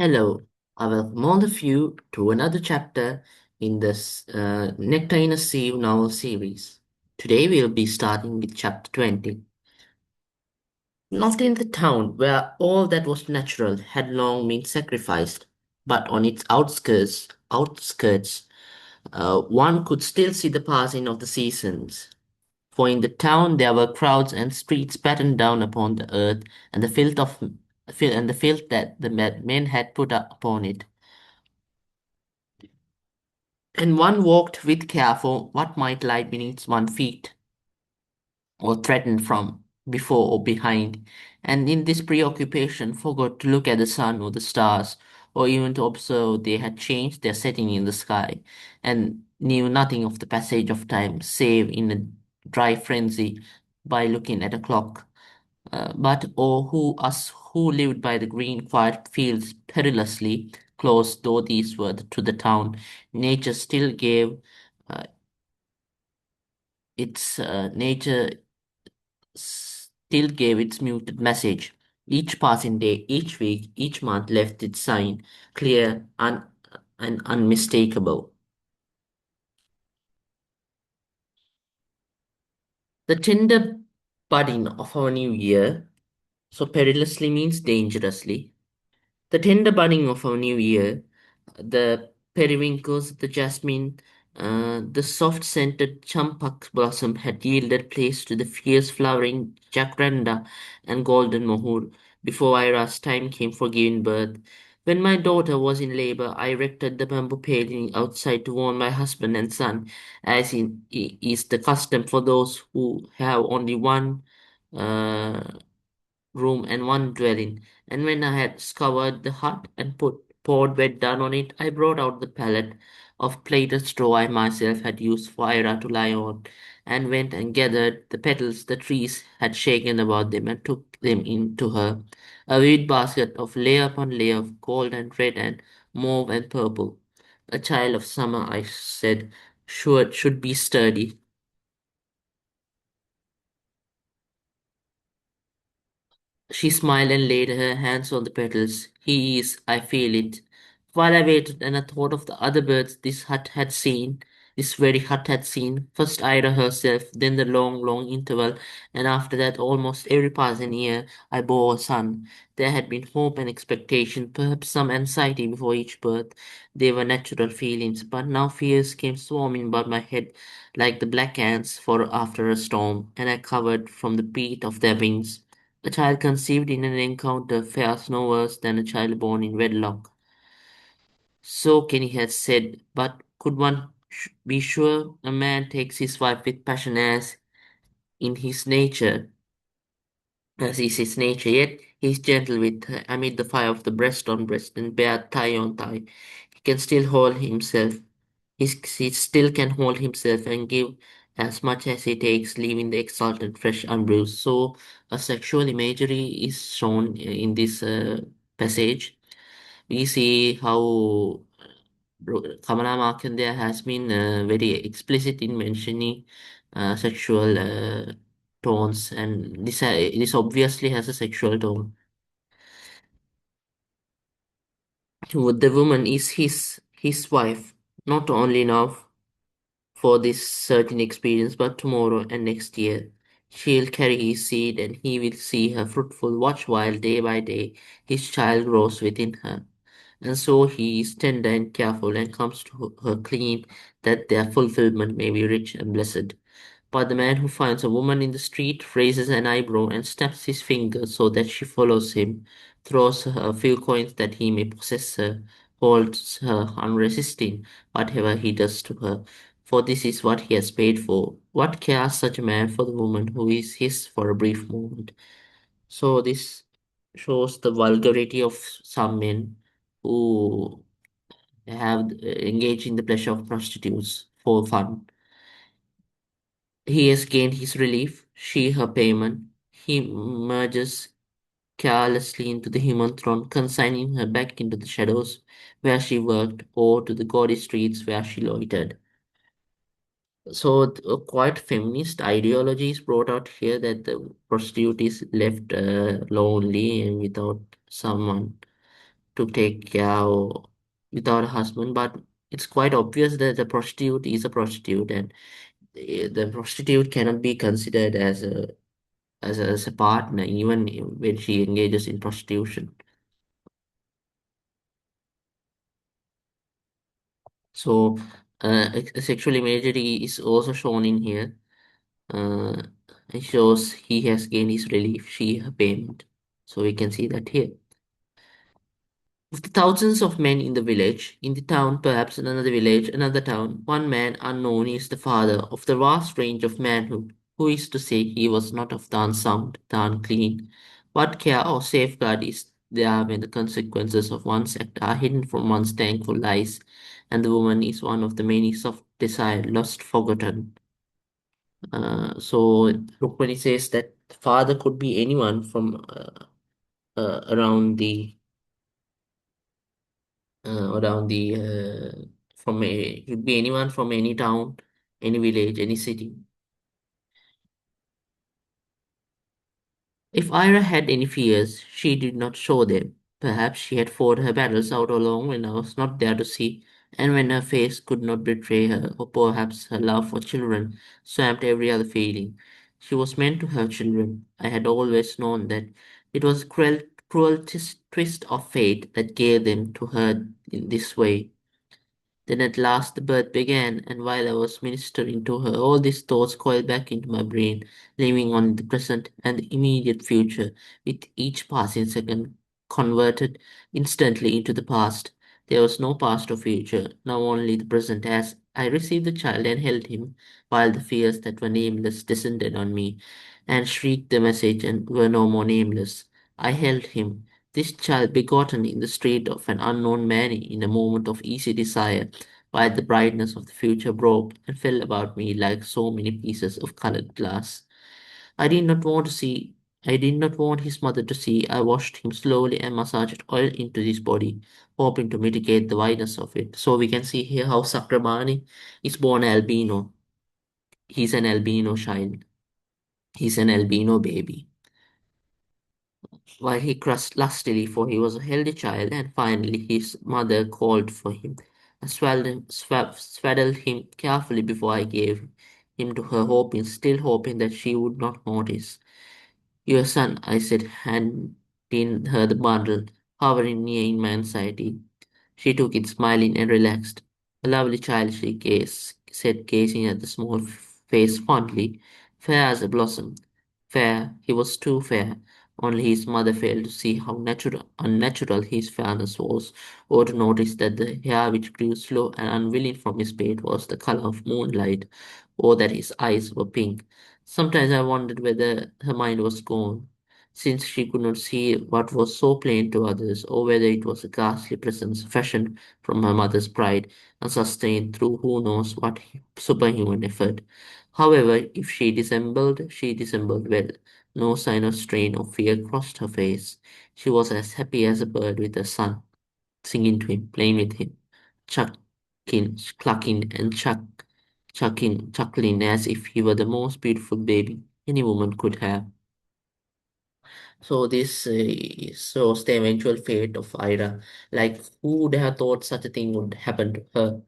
Hello, I welcome all of you to another chapter in this Nectar in a Sieve novel series. Today we'll be starting with chapter 20. Not in the town where all that was natural had long been sacrificed, but on its outskirts, one could still see the passing of the seasons. For in the town there were crowds and streets battened down upon the earth, and the filth that the men had put upon it. And one walked with care for what might lie beneath one's feet, or threatened from before or behind, and in this preoccupation forgot to look at the sun or the stars, or even to observe they had changed their setting in the sky, and knew nothing of the passage of time, save in a dry frenzy by looking at a clock. But or who us who lived by the green quiet fields perilously close though these were to the town, nature still gave uh, its muted message. Each passing day, each week, each month left its sign, clear and unmistakable. The tender budding of our new year, so perilously means dangerously. The tender budding of our new year, the periwinkles, the jasmine, the soft-scented champak blossom had yielded place to the fierce flowering jacaranda and golden mohur before Ira's time came for giving birth. When my daughter was in labor, I erected the bamboo paling outside to warn my husband and son, as is the custom for those who have only one uh, room and one dwelling. And when I had scoured the hut and poured wet down on it, I brought out the pallet of plaited straw I myself had used for Ira to lie on, and went and gathered the petals the trees had shaken about them, and took them in to her, a vivid basket of layer upon layer of gold and red and mauve and purple. A child of summer, I said, sure should be sturdy. She smiled and laid her hands on the petals. He is, I feel it. While I waited and I thought of the other birds this very hut had seen, first Ida herself, then the long, long interval, and after that almost every passing year I bore a son. There had been hope and expectation, perhaps some anxiety before each birth. They were natural feelings, but now fears came swarming about my head like the black ants for after a storm, and I covered from the beat of their wings. A child conceived in an encounter fares no worse than a child born in wedlock. So Kenny had said, but could one be sure a man takes his wife with passion in his nature, as is his nature, yet he is gentle with her amid the fire of the breast on breast and bare thigh on thigh. He can still hold himself. He still can hold himself and give as much as he takes, leaving the exultant fresh unbruised. So a sexual imagery is shown in this passage. We see how Kamala Markandeya has been very explicit in mentioning sexual tones, and this obviously has a sexual tone. The woman is his wife, not only now for this certain experience, but tomorrow and next year. She'll carry his seed, and he will see her fruitful. Watch while day by day his child grows within her. And so he is tender and careful and comes to her clean, that their fulfillment may be rich and blessed. But the man who finds a woman in the street raises an eyebrow and snaps his finger so that she follows him, throws her a few coins that he may possess her, holds her unresisting, whatever he does to her. For this is what he has paid for. What cares such a man for the woman who is his for a brief moment? So this shows the vulgarity of some men who have engaged in the pleasure of prostitutes for fun. He has gained his relief, she her payment. He merges carelessly into the human throne, consigning her back into the shadows where she worked, or to the gaudy streets where she loitered. So, quite feminist ideology is brought out here, that the prostitute is left lonely and without someone to take care of without a husband, but it's quite obvious that the prostitute is a prostitute, and the prostitute cannot be considered as a partner even when she engages in prostitution. So, sexual imagery is also shown in here. Uh, it shows he has gained his relief, she her payment. So we can see that here. Of the thousands of men in the village, in the town, perhaps in another village, another town, one man unknown is the father of the vast range of manhood. Who is to say he was not of the unsound, the unclean? What care or safeguard is there when the consequences of one's act are hidden from one's thankful eyes, and the woman is one of the many soft desired, lost, forgotten? So Rukmani says that the father could be anyone from around the from a could be anyone from any town, any village, any city. If Ira had any fears, she did not show them. Perhaps she had fought her battles out alone when I was not there to see, and when her face could not betray her, or perhaps her love for children swamped every other feeling. She was meant to have children. I had always known that. It was a cruel twist of fate that gave them to her in this way. Then at last the birth began, and while I was ministering to her, all these thoughts coiled back into my brain, living on the present and the immediate future, with each passing second converted instantly into the past. There was no past or future, now only the present as I received the child and held him, while the fears that were nameless descended on me, and shrieked the message and were no more nameless. I held him, this child begotten in the street of an unknown man in a moment of easy desire, while the brightness of the future broke and fell about me like so many pieces of colored glass. I did not want to see. I did not want his mother to see. I washed him slowly and massaged oil into his body, hoping to mitigate the whiteness of it. So we can see here how Sakramani is born albino. He's an albino child. He's an albino baby. While he crushed lustily, for he was a healthy child, and finally his mother called for him. I swaddled him carefully before I gave him to her, hoping, still hoping that she would not notice. Your son, I said, handing her the bundle, hovering near in my anxiety. She took it, smiling and relaxed. A lovely child, said, gazing at the small face fondly. Fair as a blossom. Fair, he was too fair. Only his mother failed to see how unnatural his fairness was, or to notice that the hair which grew slow and unwilling from his pate was the color of moonlight, or that his eyes were pink. Sometimes I wondered whether her mind was gone, since she could not see what was so plain to others, or whether it was a ghastly presence fashioned from her mother's pride and sustained through who knows what superhuman effort. However, if she dissembled well. No sign of strain or fear crossed her face. She was as happy as a bird with her son, singing to him, playing with him, clucking and chuckling as if he were the most beautiful baby any woman could have. So this shows the eventual fate of Ira. Like, who would have thought such a thing would happen to her?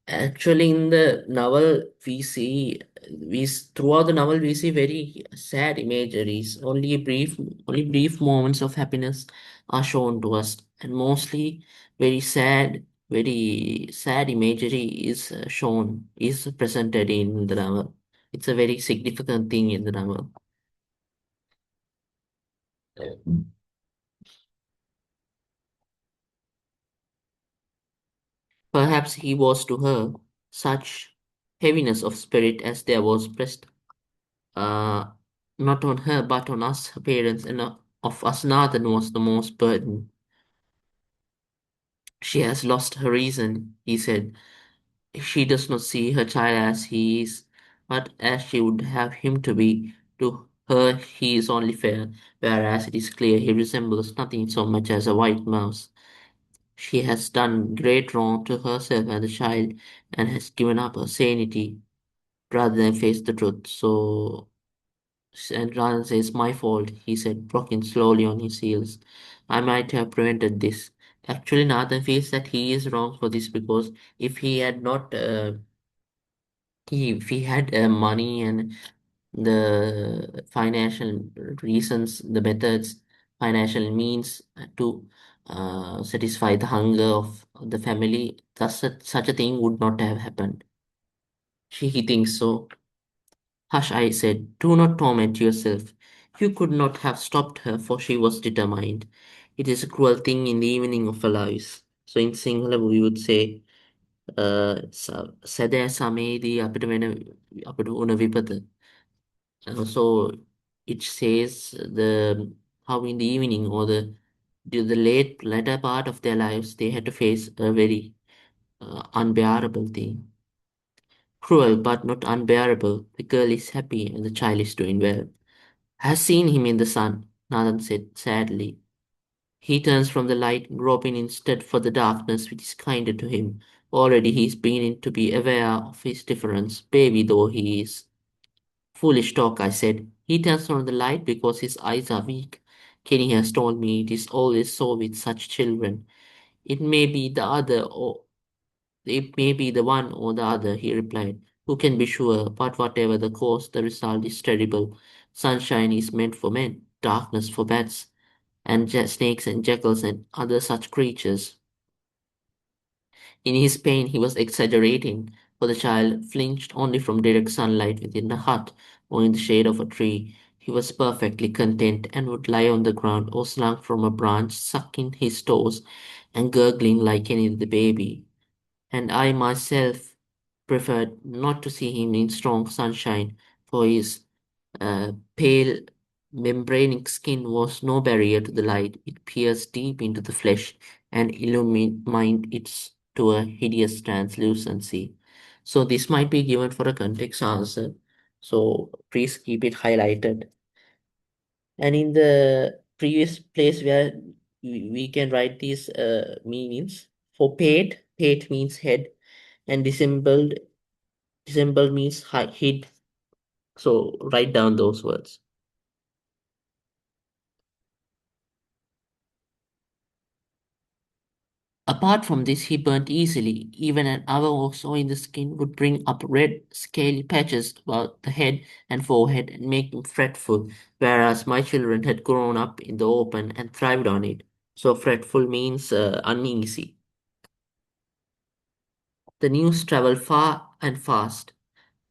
Actually, in the novel, throughout the novel we see very sad imageries. Only brief moments of happiness are shown to us, and mostly very sad imagery is presented in the novel. It's a very significant thing in the novel. Perhaps he was to her such heaviness of spirit as there was pressed uh, not on her but on us, her parents, and of us Nathan was the most burden. She has lost her reason, he said. She does not see her child as he is, but as she would have him to be. To her he is only fair, whereas it is clear he resembles nothing so much as a white mouse. She has done great wrong to herself and the child, and has given up her sanity rather than face the truth. So and rather says, my fault, he said, rocking slowly on his heels. I might have prevented this. Actually, Nathan feels that he is wrong for this because if he had not, if he had money and the financial reasons, the methods, financial means to satisfy the hunger of the family, thus such a thing would not have happened. He thinks so. Hush, I said, do not torment yourself. You could not have stopped her, for she was determined. It is a cruel thing in the evening of our lives. So in Sinhala we would say, සැදෑ සමයේදී අපිට වෙන අපිට වුණ විපත. So it says the how in the evening or the latter part of their lives they had to face a very unbearable thing. Cruel but not unbearable. The girl is happy and the child is doing well. Has seen him in the sun, Nathan said sadly. He turns from the light, groping instead for the darkness which is kinder to him. Already he is beginning to be aware of his difference, baby though he is. Foolish talk, I said. He turns from the light because his eyes are weak. Kenny has told me it is always so with such children. It may be the other or it may be the one or the other, he replied. Who can be sure? But whatever the cause, the result is terrible. Sunshine is meant for men, darkness for bats, and snakes and jackals and other such creatures. In his pain, he was exaggerating, for the child flinched only from direct sunlight within the hut or in the shade of a tree. He was perfectly content and would lie on the ground or slung from a branch, sucking his toes and gurgling like any other baby. And I myself preferred not to see him in strong sunshine, for his pale, membranic skin was no barrier to the light. It pierced deep into the flesh and illumined it to a hideous translucency. So this might be given for a context answer. So please keep it highlighted. And in the previous place where we can write these meanings, for pate means head, and dissembled means hid. So write down those words. Apart from this, he burnt easily. Even an hour or so in the skin would bring up red, scaly patches about the head and forehead and make him fretful, whereas my children had grown up in the open and thrived on it. So fretful means uneasy. The news traveled far and fast.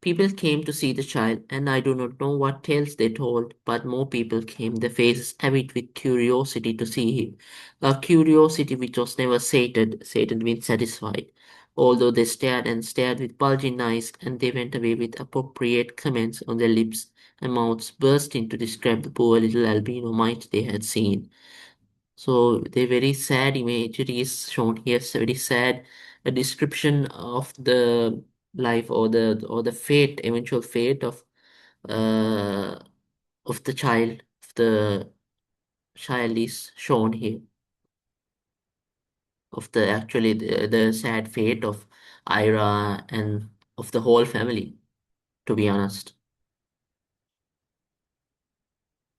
People came to see the child, and I do not know what tales they told, but more people came, their faces avid with curiosity to see him. A curiosity which was never sated means satisfied. Although they stared and stared with bulging eyes, and they went away with appropriate comments on their lips and mouths bursting to describe the poor little albino mite they had seen. So the very sad imagery is shown here. It's a very sad a description of the life or the fate, eventual fate uh of the child. Of the child is shown here. Of the actually the sad fate of Ira and of the whole family, to be honest.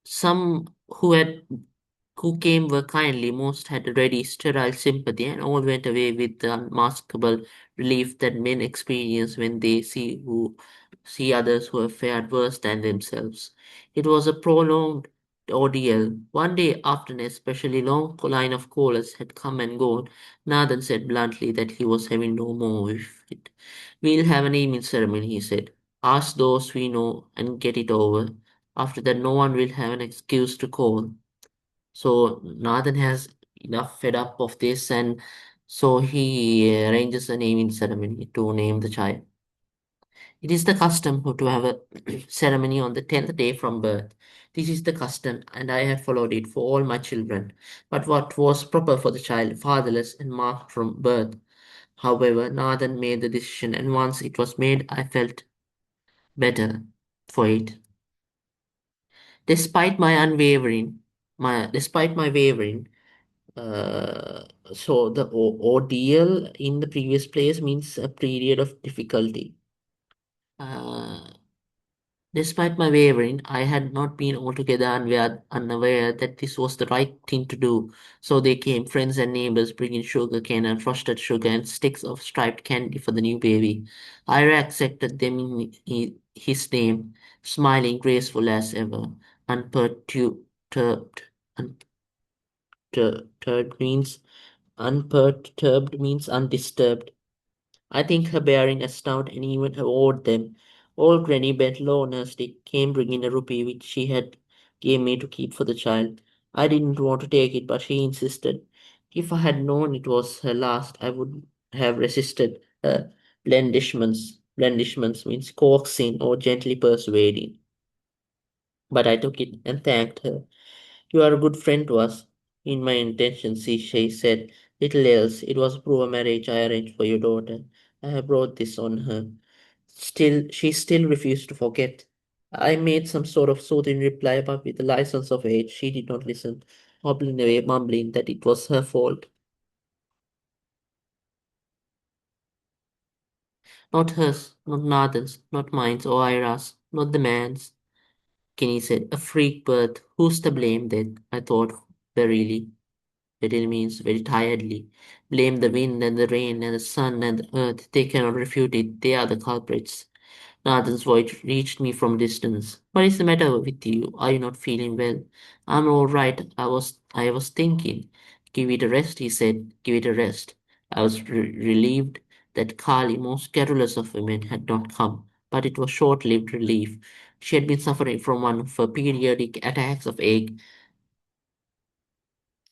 Some who came were kindly, most had a ready, sterile sympathy, and all went away with the unmaskable relief that men experience when they see others who have fared worse than themselves. It was a prolonged ordeal. One day, after an especially long line of callers had come and gone, Nathan said bluntly that he was having no more with it. We'll have an evening ceremony, he said. Ask those we know and get it over. After that, no one will have an excuse to call. So Nathan has enough fed up of this, and so he arranges a naming ceremony to name the child. It is the custom to have a ceremony on the 10th day from birth. This is the custom, and I have followed it for all my children. But what was proper for the child, fatherless and marked from birth? However, Nathan made the decision, and once it was made, I felt better for it. Despite my unwavering, despite my wavering, uh, so the ordeal in the previous place means a period of difficulty. Uh, Despite my wavering, I had not been altogether unaware that this was the right thing to do. So they came, friends and neighbors, bringing sugar cane and frosted sugar and sticks of striped candy for the new baby. Ira accepted them in his name, smiling graceful as ever. Unperturbed, unperturbed means unperturbed means undisturbed. I think her bearing astounded and even awed them. Old Granny bent low on her stick, came bringing a rupee which she had gave me to keep for the child. I didn't want to take it, but she insisted. If I had known it was her last, I would have resisted her blandishments. Blandishments means coaxing or gently persuading. But I took it and thanked her. You are a good friend to us. In my intentions, she said, little else, it was through a marriage I arranged for your daughter. I have brought this on her. She still refused to forget. I made some sort of soothing reply, but with the license of age, she did not listen, hobbling away, mumbling that it was her fault. Not hers, not Nathan's, not mine's or Ira's, not the man's. Kenny said, a freak birth. Who's to blame then? I thought, verily. Little means very tiredly. Blame the wind and the rain and the sun and the earth. They cannot refute it. They are the culprits. Nathan's voice reached me from a distance. What is the matter with you? Are you not feeling well? I'm all right. I was thinking. Give it a rest, he said. Give it a rest. I was relieved that Carly, most garrulous of women, had not come. But it was short-lived relief. She had been suffering from one of her periodic attacks of ache,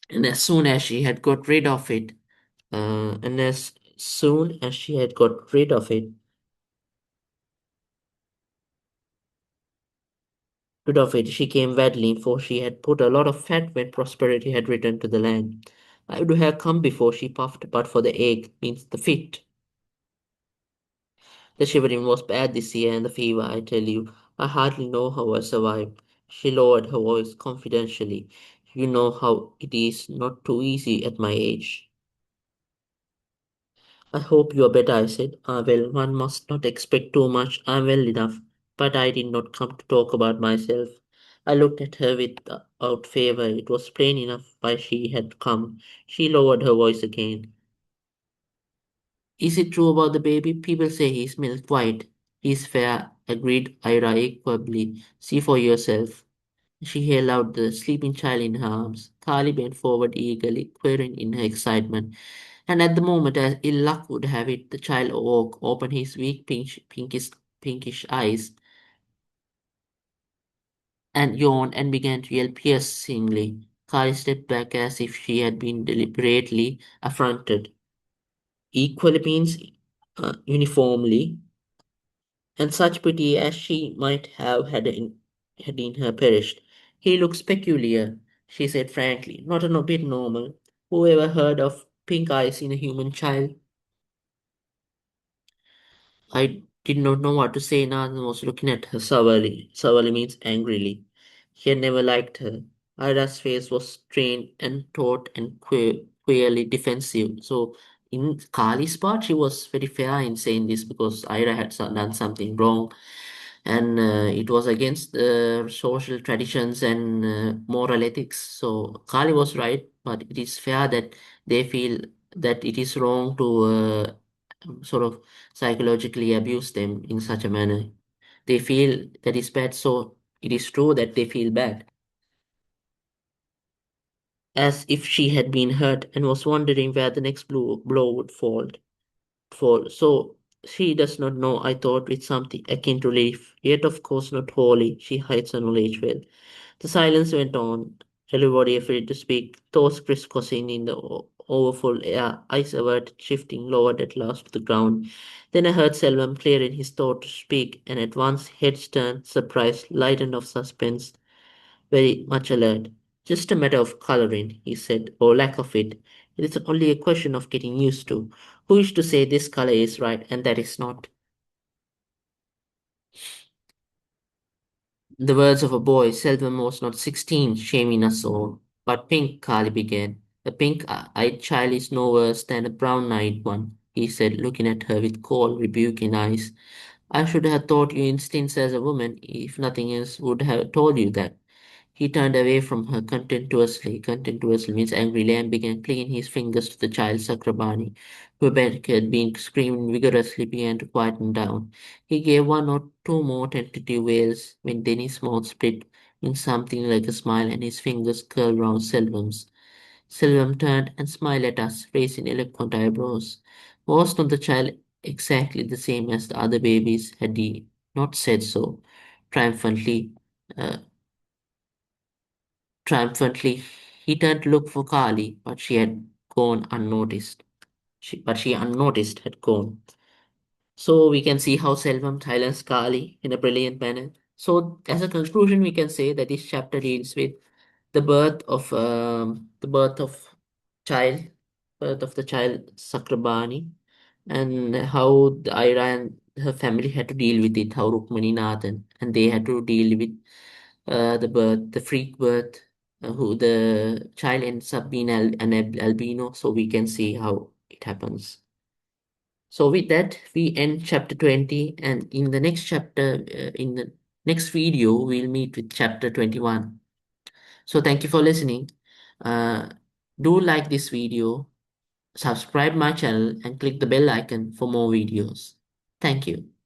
and as soon as she had got rid of it, and as soon as she had got rid of it, she came waddling, for she had put a lot of fat when prosperity had returned to the land. I would have come before she puffed, but for the ache, means the fit. The shivering was bad this year, and the fever, I tell you. I hardly know how I survived. She lowered her voice confidentially. You know how it is not too easy at my age. I hope you are better, I said. Ah, well, one must not expect too much. I'm well enough. But I did not come to talk about myself. I looked at her without favor. It was plain enough why she had come. She lowered her voice again. Is it true about the baby? People say he's milk white. He's fair, agreed Ira equably. See for yourself. She held out the sleeping child in her arms. Carly bent forward eagerly, quivering in her excitement. And at the moment, as ill luck would have it, the child awoke, opened his weak pinkish eyes, and yawned and began to yell piercingly. Carly stepped back as if she had been deliberately affronted. Equally means uniformly, and such pity as she might have had in her perished. He looks peculiar, she said frankly, not a bit normal. Who ever heard of pink eyes in a human child? I did not know what to say. Nathan was looking at her sourly. Sourly means angrily. He had never liked her. Ira's face was strained and taut and queerly defensive. So, in Kali's part, she was very fair in saying this because Ira had done something wrong, and it was against social traditions and moral ethics. So, Kali was right, but it is fair that they feel that it is wrong to sort of psychologically abuse them in such a manner. They feel that is bad, so it is true that they feel bad, as if she had been hurt and was wondering where the next blow would fall. So she does not know, I thought, with something akin to relief, yet of course not wholly. She hides her knowledge well. The silence went on, everybody afraid to speak, toes crisscrossing in the overfull air, eyes averted, shifting, lowered at last to the ground. Then I heard Selvam clear in his throat to speak, and at once heads turned, surprised, lightened of suspense, very much alert. Just a matter of coloring, he said, or lack of it. It is only a question of getting used to. Who is to say this color is right and that is not? The words of a boy, Seldom was not 16, shaming us all. But pink, Carly began. A pink-eyed child is no worse than a brown-eyed one, he said, looking at her with cold, rebuking eyes. I should have taught you instincts as a woman, if nothing else would have told you that. He turned away from her contemptuously means angrily, and began clicking his fingers to the child Sakrabani, who had been screaming vigorously, began to quieten down. He gave one or two more tentative wails when Denny's mouth split in something like a smile and his fingers curled round Selvam's. Selvam turned and smiled at us, raising eloquent eyebrows. Was not the child exactly the same as the other babies? Had he not said so? Triumphantly, uh, triumphantly, he turned to look for Kali, but she had gone unnoticed. She unnoticed had gone. So we can see how Selvam silenced Kali in a brilliant manner. So as a conclusion, we can say that this chapter deals with the birth of child, birth of the child Sakrabani, and how the Ira and her family had to deal with it. How Rukmani Nathan and they had to deal with the birth, the freak birth, who the child ends up being an albino. So we can see how it happens. So with that, we end chapter 20, and in the next chapter, in the next video, we'll meet with chapter 21. So thank you for listening. Uh, do like this video, subscribe my channel, and click the bell icon for more videos. Thank you.